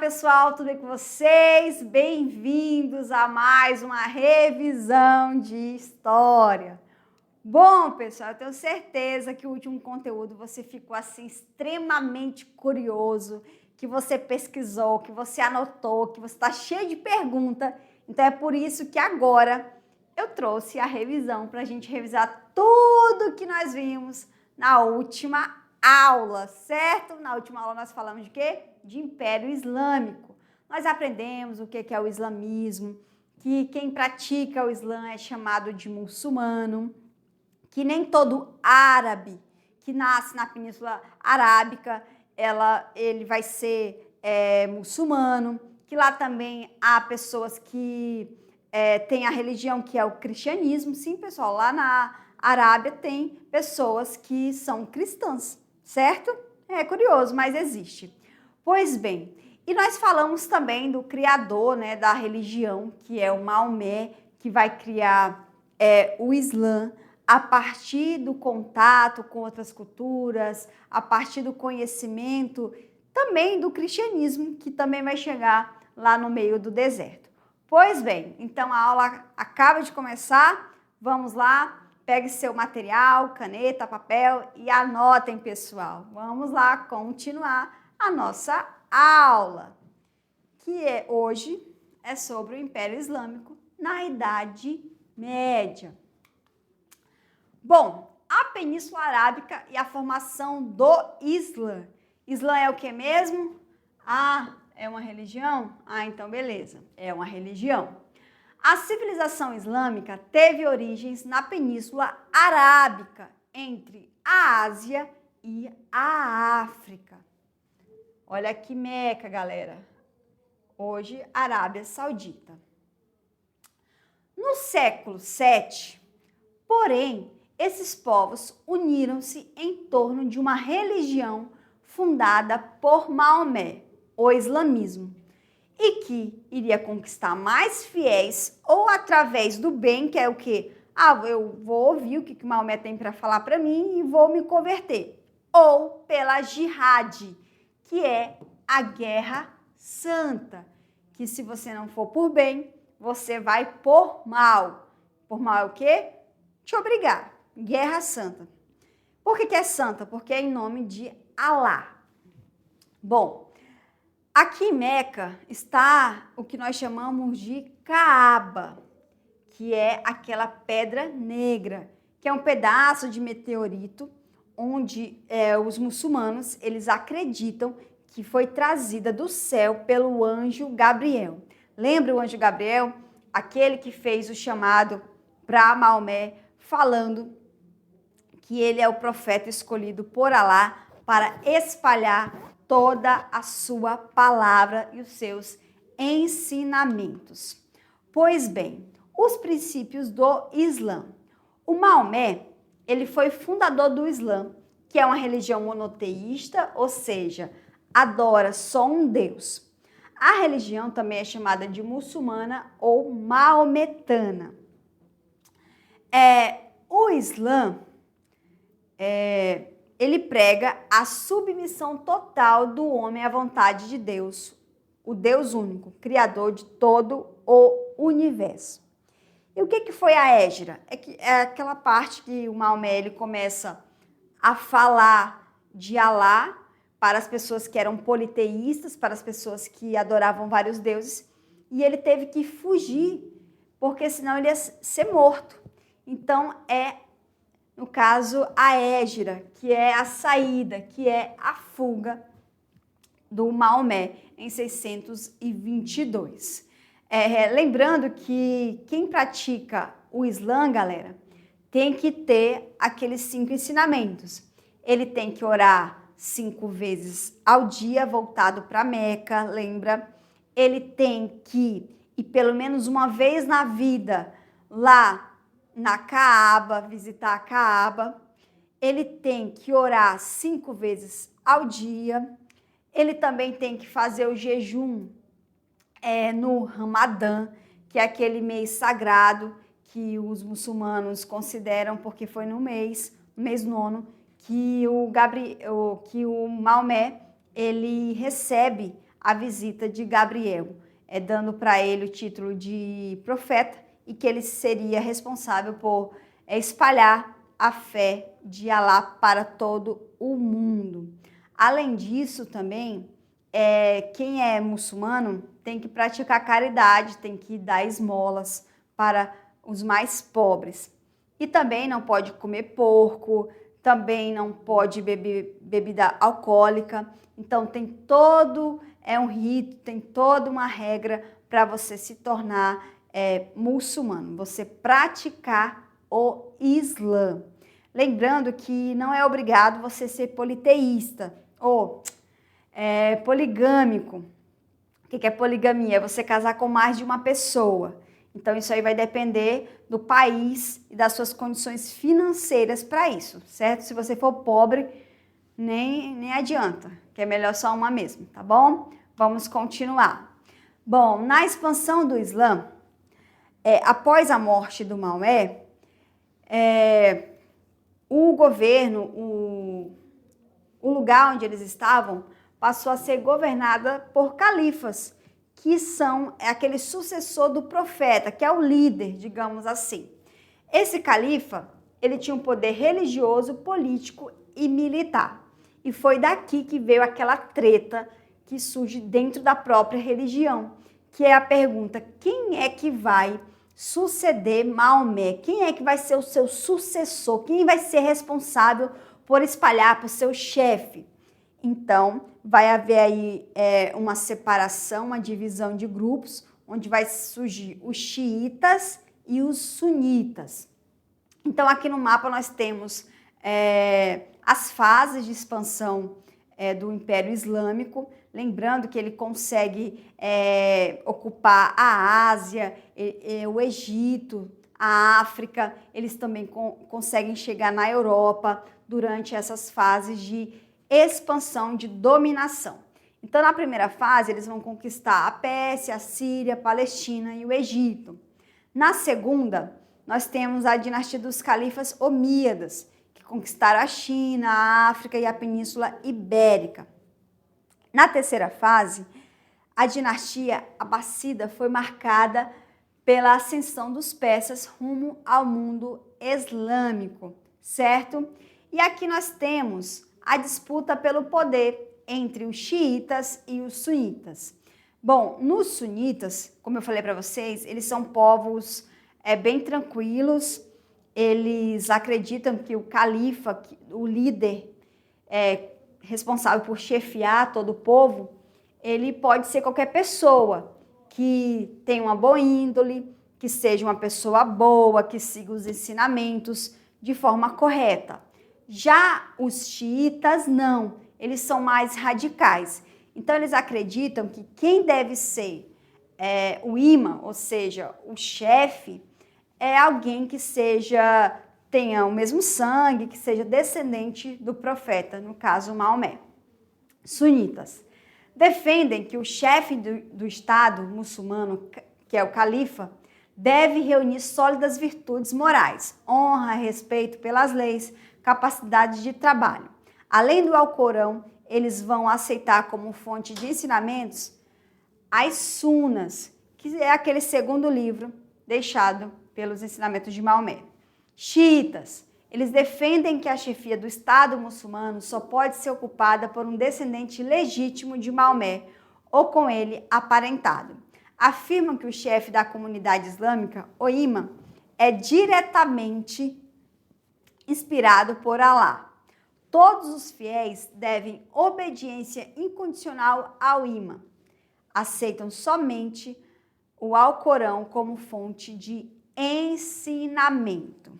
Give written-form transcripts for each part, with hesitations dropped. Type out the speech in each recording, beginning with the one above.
pessoal, tudo bem com vocês? Bem-vindos a mais uma revisão de história. Bom, pessoal, eu tenho certeza que o último conteúdo você ficou assim extremamente curioso, que você pesquisou, que você anotou, que você está cheio de pergunta. Então é por isso que agora eu trouxe a revisão para a gente revisar tudo que nós vimos na última aula, certo? Na última aula nós falamos de quê? De Império Islâmico. Nós aprendemos o que é o islamismo, que quem pratica o Islã é chamado de muçulmano, que nem todo árabe que nasce na Península Arábica, ele vai ser muçulmano, que lá também há pessoas que têm a religião que é o cristianismo. Sim, pessoal, lá na Arábia tem pessoas que são cristãs, certo? É curioso, mas existe. Pois bem, e nós falamos também do criador, né, da religião, que é o Maomé, que vai criar o Islã a partir do contato com outras culturas, a partir do conhecimento também do cristianismo, que também vai chegar lá no meio do deserto. Pois bem, então a aula acaba de começar, vamos lá. Pegue seu material, caneta, papel e anotem, pessoal. Vamos lá continuar a nossa aula, que hoje é sobre o Império Islâmico na Idade Média. Bom, a Península Arábica e a formação do Islã. Islã é o que mesmo? Ah, é uma religião? Ah, então beleza, é uma religião. A civilização islâmica teve origens na Península Arábica, entre a Ásia e a África. Olha que Meca, galera. Hoje, Arábia Saudita. No século VII, porém, esses povos uniram-se em torno de uma religião fundada por Maomé, o islamismo, e que iria conquistar mais fiéis ou através do bem, que é o quê? Ah, eu vou ouvir o que Maomé tem para falar para mim e vou me converter. Ou pela jihad, que é a guerra santa, que se você não for por bem, você vai por mal. Por mal é o quê? Te obrigar. Guerra santa. Por que é santa? Porque é em nome de Alá. Bom, aqui em Meca está o que nós chamamos de Caaba, que é aquela pedra negra, que é um pedaço de meteorito onde os muçulmanos eles acreditam que foi trazida do céu pelo anjo Gabriel. Lembra o anjo Gabriel? Aquele que fez o chamado para Maomé, falando que ele é o profeta escolhido por Alá para espalhar toda a sua palavra e os seus ensinamentos. Pois bem, os princípios do Islã. O Maomé, ele foi fundador do Islã, que é uma religião monoteísta, ou seja, adora só um Deus. A religião também é chamada de muçulmana ou maometana. O Islã ele prega a submissão total do homem à vontade de Deus, o Deus único, criador de todo o universo. E o que foi a Hégira? É aquela parte que o Maomé ele começa a falar de Alá para as pessoas que eram politeístas, para as pessoas que adoravam vários deuses, e ele teve que fugir, porque senão ele ia ser morto. Então no caso, a Hégira, que é a saída, que é a fuga do Maomé em 622. Lembrando que quem pratica o Islã, galera, tem que ter aqueles 5 ensinamentos. Ele tem que orar 5 vezes ao dia, voltado para Meca, lembra? Ele tem que ir pelo menos uma vez na vida lá na Caaba, visitar a Caaba. Ele tem que orar 5 vezes ao dia. Ele também tem que fazer o jejum no Ramadã, que é aquele mês sagrado que os muçulmanos consideram, porque foi no mês 9º, que o Maomé ele recebe a visita de Gabriel, dando para ele o título de profeta e que ele seria responsável por espalhar a fé de Alá para todo o mundo. Além disso, também, quem é muçulmano tem que praticar caridade, tem que dar esmolas para os mais pobres. E também não pode comer porco, também não pode beber bebida alcoólica. Então tem todo um rito, tem toda uma regra para você se tornar muçulmano, você praticar o Islã. Lembrando que não é obrigado você ser politeísta ou poligâmico. O que é poligamia? É você casar com mais de uma pessoa. Então, isso aí vai depender do país e das suas condições financeiras para isso, certo? Se você for pobre, nem adianta, que é melhor só uma mesmo, tá bom? Vamos continuar. Bom, na expansão do Islã, após a morte do Maomé, o governo, o lugar onde eles estavam, passou a ser governada por califas, que são aquele sucessor do profeta, que é o líder, digamos assim. Esse califa, ele tinha um poder religioso, político e militar. E foi daqui que veio aquela treta que surge dentro da própria religião, que é a pergunta: quem é que vai suceder Maomé? Quem é que vai ser o seu sucessor? Quem vai ser responsável por espalhar, por ser o chefe? Então, vai haver aí uma separação, uma divisão de grupos, onde vai surgir os xiitas e os sunitas. Então, aqui no mapa nós temos as fases de expansão do Império Islâmico. Lembrando que ele consegue ocupar a Ásia, o Egito, a África. Eles também conseguem chegar na Europa durante essas fases de expansão, de dominação. Então, na primeira fase, eles vão conquistar a Pérsia, a Síria, a Palestina e o Egito. Na segunda, nós temos a dinastia dos califas omíadas, que conquistaram a China, a África e a Península Ibérica. Na terceira fase, a dinastia abássida foi marcada pela ascensão dos persas rumo ao mundo islâmico, certo? E aqui nós temos a disputa pelo poder entre os xiitas e os sunitas. Bom, nos sunitas, como eu falei para vocês, eles são povos bem tranquilos. Eles acreditam que o califa, o líder responsável por chefiar todo o povo, ele pode ser qualquer pessoa que tenha uma boa índole, que seja uma pessoa boa, que siga os ensinamentos de forma correta. Já os xiitas, não. Eles são mais radicais. Então, eles acreditam que quem deve ser o imã, ou seja, o chefe, é alguém que tenha o mesmo sangue, que seja descendente do profeta, no caso, Maomé. Sunitas defendem que o chefe do Estado muçulmano, que é o califa, deve reunir sólidas virtudes morais, honra, respeito pelas leis, capacidade de trabalho. Além do Alcorão, eles vão aceitar como fonte de ensinamentos as Sunas, que é aquele segundo livro deixado pelos ensinamentos de Maomé. Xiitas, eles defendem que a chefia do Estado muçulmano só pode ser ocupada por um descendente legítimo de Maomé ou com ele aparentado. Afirmam que o chefe da comunidade islâmica, o imã, é diretamente inspirado por Alá. Todos os fiéis devem obediência incondicional ao imã. Aceitam somente o Alcorão como fonte de ensinamento.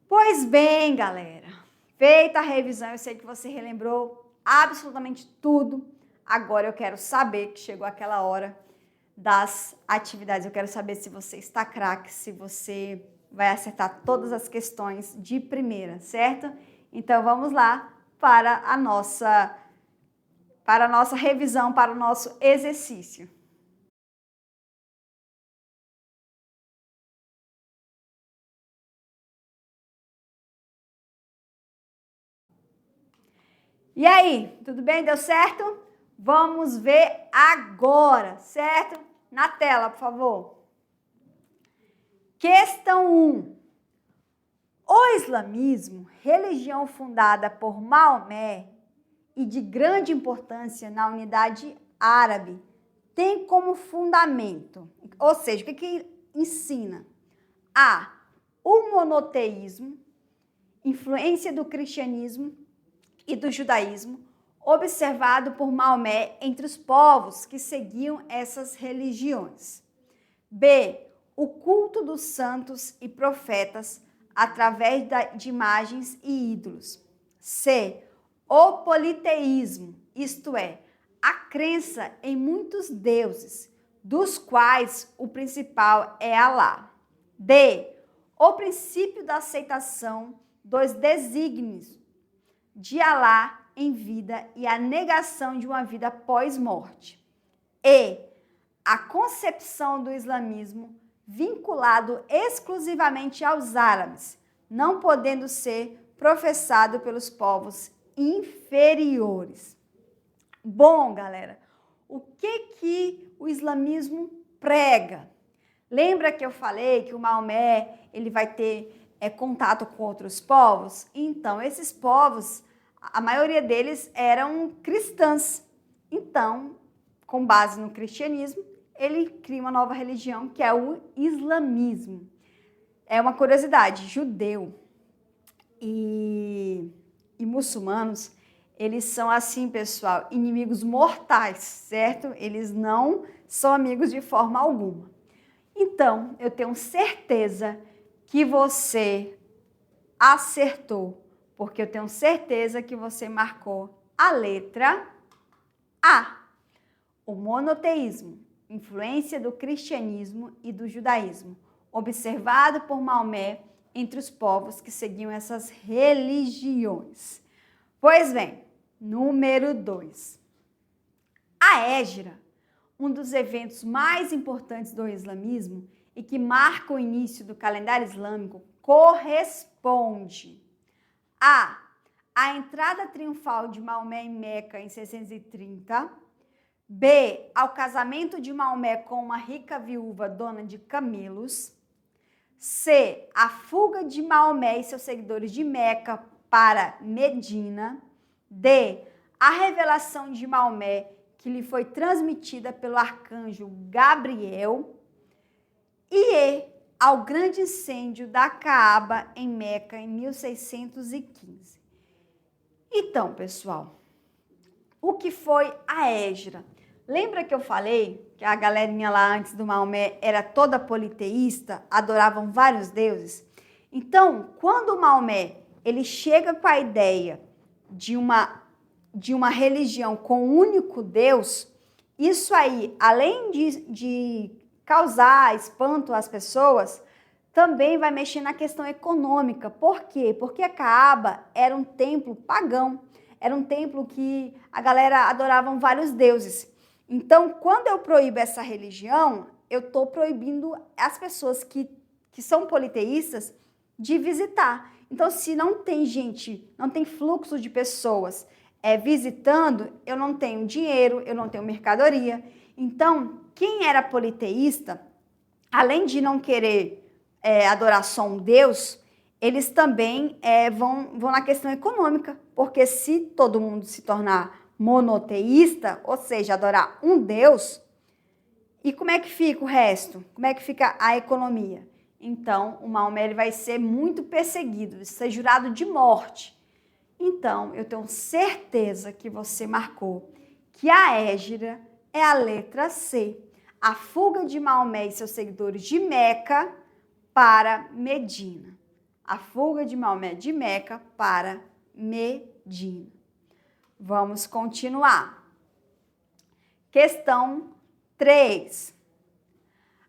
Pois bem, galera, feita a revisão, eu sei que você relembrou absolutamente tudo. Agora eu quero saber que chegou aquela hora das atividades. Eu quero saber se você está craque, se você vai acertar todas as questões de primeira, certo? Então vamos lá para a nossa revisão, para o nosso exercício. E aí, tudo bem? Deu certo? Vamos ver agora, certo? Na tela, por favor. Questão 1. O islamismo, religião fundada por Maomé e de grande importância na unidade árabe, tem como fundamento, ou seja, o que ensina? A. O monoteísmo, influência do cristianismo e do judaísmo, observado por Maomé entre os povos que seguiam essas religiões. B. O culto dos santos e profetas através de imagens e ídolos. C. O politeísmo, isto é, a crença em muitos deuses, dos quais o principal é Alá. D. O princípio da aceitação dos desígnios de Alá em vida e a negação de uma vida pós-morte. E. A concepção do islamismo vinculado exclusivamente aos árabes, não podendo ser professado pelos povos inferiores. Bom, galera, o que o islamismo prega? Lembra que eu falei que o Maomé ele vai ter contato com outros povos? Então, esses povos, a maioria deles eram cristãs. Então, com base no cristianismo, ele cria uma nova religião, que é o islamismo. É uma curiosidade, judeu e muçulmanos, eles são assim, pessoal, inimigos mortais, certo? Eles não são amigos de forma alguma. Então, eu tenho certeza que você acertou, porque eu tenho certeza que você marcou a letra A. O monoteísmo, influência do cristianismo e do judaísmo, observado por Maomé entre os povos que seguiam essas religiões. Pois bem, número 2. A Hégira, um dos eventos mais importantes do islamismo e que marca o início do calendário islâmico, corresponde a entrada triunfal de Maomé em Meca em 630, B. Ao casamento de Maomé com uma rica viúva dona de camelos, C. A fuga de Maomé e seus seguidores de Meca para Medina, D. A revelação de Maomé que lhe foi transmitida pelo arcanjo Gabriel, e E. Ao grande incêndio da Caaba em Meca em 1615. Então, pessoal, o que foi a Hégira? Lembra que eu falei que a galerinha lá antes do Maomé era toda politeísta, adoravam vários deuses? Então, quando o Maomé ele chega com a ideia de uma religião com um único Deus, isso aí, além de causar espanto às pessoas, também vai mexer na questão econômica. Por quê? Porque a Caaba era um templo pagão, era um templo que a galera adorava vários deuses. Então, quando eu proíbo essa religião, eu estou proibindo as pessoas que são politeístas de visitar. Então, se não tem gente, não tem fluxo de pessoas visitando, eu não tenho dinheiro, eu não tenho mercadoria. Então, quem era politeísta, além de não querer adorar só um Deus, eles também vão na questão econômica, porque se todo mundo se tornar monoteísta, ou seja, adorar um Deus, e como é que fica o resto? Como é que fica a economia? Então, o Maomé ele vai ser muito perseguido, vai ser jurado de morte. Então, eu tenho certeza que você marcou que a Hégira é a letra C. A fuga de Maomé e seus seguidores de Meca para Medina. A fuga de Maomé de Meca para Medina. Vamos continuar. Questão 3.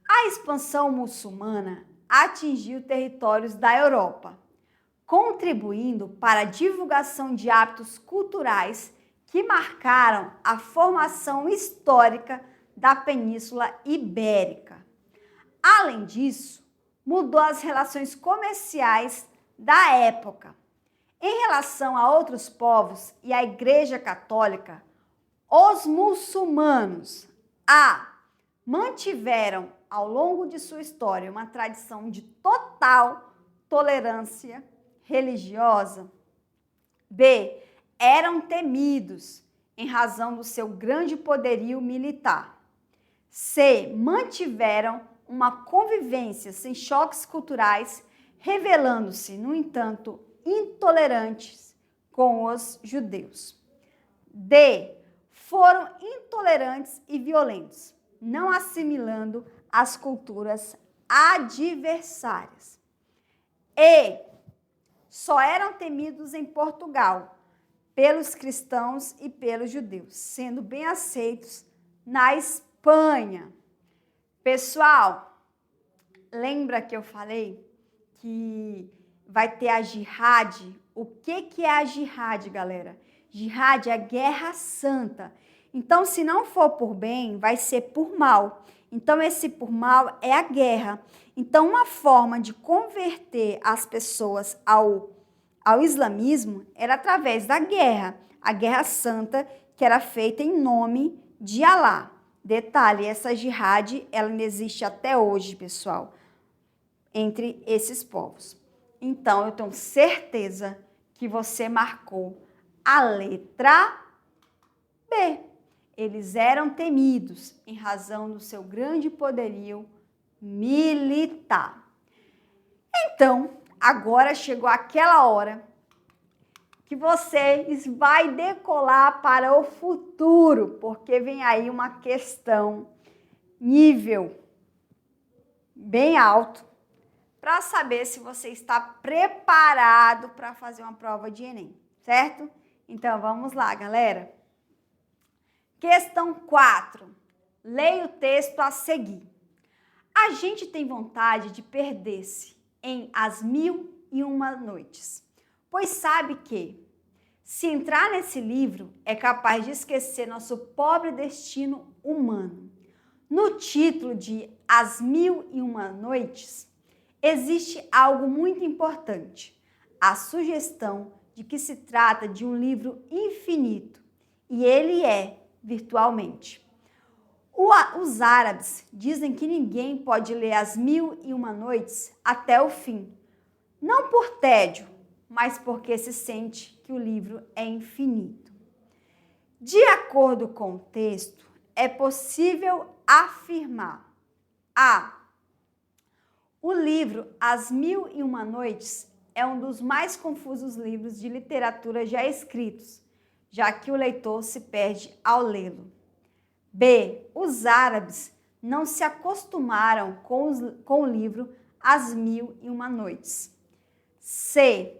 A expansão muçulmana atingiu territórios da Europa, contribuindo para a divulgação de hábitos culturais que marcaram a formação histórica da Península Ibérica. Além disso, mudou as relações comerciais da época. Em relação a outros povos e à Igreja Católica, Os muçulmanos mantiveram ao longo de sua história uma tradição de total tolerância religiosa. B. Eram temidos em razão do seu grande poderio militar. C. Mantiveram uma convivência sem choques culturais, revelando-se, no entanto, intolerantes com os judeus. D. Foram intolerantes e violentos, não assimilando as culturas adversárias. E. Só eram temidos em Portugal pelos cristãos e pelos judeus, sendo bem aceitos na Espanha. Pessoal, lembra que eu falei que vai ter a jihad? O que é a jihad, galera? Jihad é a guerra santa. Então, se não for por bem, vai ser por mal. Então, esse por mal é a guerra. Então, uma forma de converter as pessoas ao islamismo era através da guerra. A guerra santa, que era feita em nome de Alá. Detalhe, essa jihad, ela ainda existe até hoje, pessoal, entre esses povos. Então, eu tenho certeza que você marcou a letra B. Eles eram temidos em razão do seu grande poderio militar. Então, agora chegou aquela hora que vocês vai decolar para o futuro, porque vem aí uma questão nível bem alto para saber se você está preparado para fazer uma prova de Enem, certo? Então, vamos lá, galera. Questão 4. Leia o texto a seguir. A gente tem vontade de perder-se em As Mil e Uma Noites, pois sabe que, se entrar nesse livro, é capaz de esquecer nosso pobre destino humano. No título de As Mil e Uma Noites, existe algo muito importante, a sugestão de que se trata de um livro infinito, e ele é virtualmente. Os árabes dizem que ninguém pode ler As Mil e Uma Noites até o fim, não por tédio, mas porque se sente que o livro é infinito. De acordo com o texto, é possível afirmar: A. O livro As Mil e Uma Noites é um dos mais confusos livros de literatura já escritos, já que o leitor se perde ao lê-lo. B. Os árabes não se acostumaram com o livro As Mil e Uma Noites. C.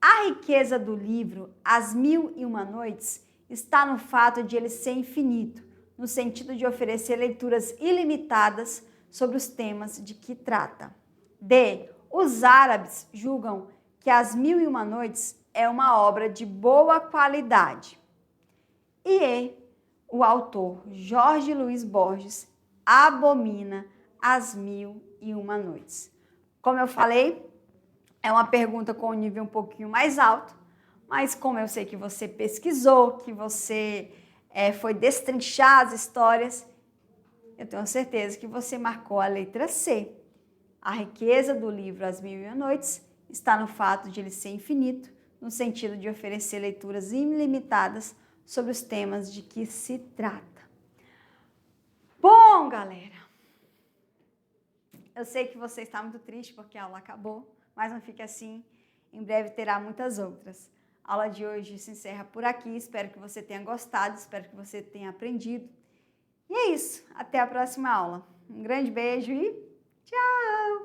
A riqueza do livro As Mil e Uma Noites está no fato de ele ser infinito, no sentido de oferecer leituras ilimitadas sobre os temas de que trata. D. Os árabes julgam que As Mil e Uma Noites é uma obra de boa qualidade. E o autor Jorge Luiz Borges abomina As Mil e Uma Noites. Como eu falei, é uma pergunta com um nível um pouquinho mais alto, mas como eu sei que você pesquisou, que você foi destrinchar as histórias, eu tenho certeza que você marcou a letra C. A riqueza do livro As Mil e Uma Noites está no fato de ele ser infinito, no sentido de oferecer leituras ilimitadas sobre os temas de que se trata. Bom, galera, eu sei que você está muito triste porque a aula acabou, mas não fique assim, em breve terá muitas outras. A aula de hoje se encerra por aqui, espero que você tenha gostado, espero que você tenha aprendido. E é isso, até a próxima aula. Um grande beijo e tchau!